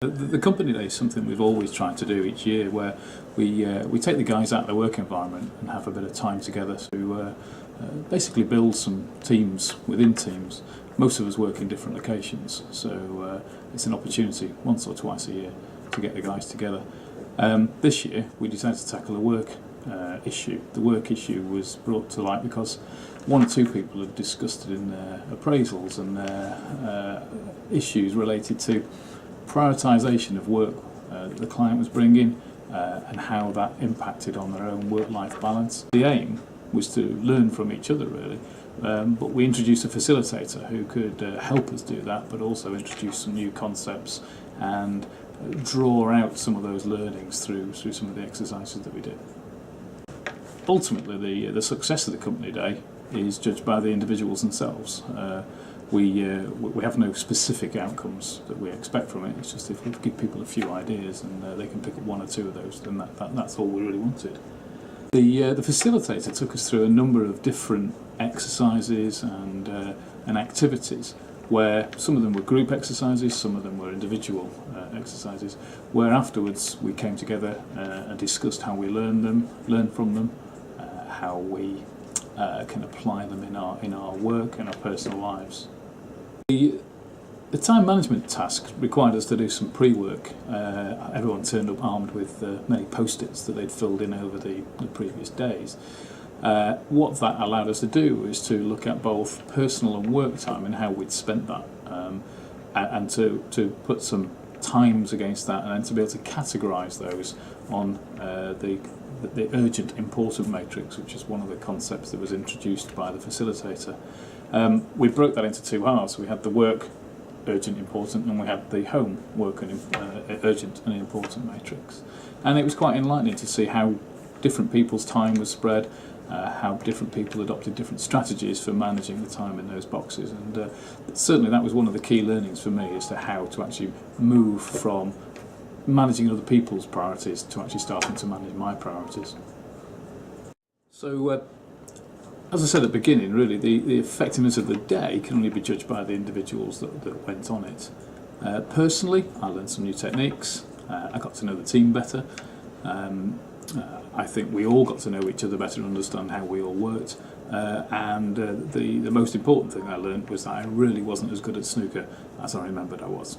The company day is something we've always tried to do each year, where we take the guys out of their work environment and have a bit of time together to basically build some teams within teams. Most of us work in different locations, so it's an opportunity once or twice a year to get the guys together. This year we decided to tackle a work issue. The work issue was brought to light because one or two people had discussed it in their appraisals and their issues related to prioritisation of work that the client was bringing and how that impacted on their own work-life balance. The aim was to learn from each other, really, but we introduced a facilitator who could help us do that, but also introduce some new concepts and draw out some of those learnings through some of the exercises that we did. Ultimately, the success of the company day is judged by the individuals themselves. We have no specific outcomes that we expect from it. It's just if we give people a few ideas and they can pick up one or two of those, then that's all we really wanted. The facilitator took us through a number of different exercises and activities, where some of them were group exercises, some of them were individual exercises, where afterwards we came together and discussed how we learn from them, how we can apply them in our work and our personal lives. The time management task required us to do some pre-work. Everyone turned up armed with many post-its that they'd filled in over the previous days. What that allowed us to do was to look at both personal and work time and how we'd spent that, and to put some times against that, and then to be able to categorise those on the urgent important matrix, which is one of the concepts that was introduced by the facilitator. We broke that into two halves. We had the work urgent important, and we had the home work and urgent and important matrix. And it was quite enlightening to see how different people's time was spread, how different people adopted different strategies for managing the time in those boxes, and certainly that was one of the key learnings for me as to how to actually move from managing other people's priorities to actually starting to manage my priorities. So as I said at the beginning, really the effectiveness of the day can only be judged by the individuals that went on it. Personally, I learned some new techniques, I got to know the team better, I think we all got to know each other better and understand how we all worked, and the most important thing I learned was that I really wasn't as good at snooker as I remembered I was.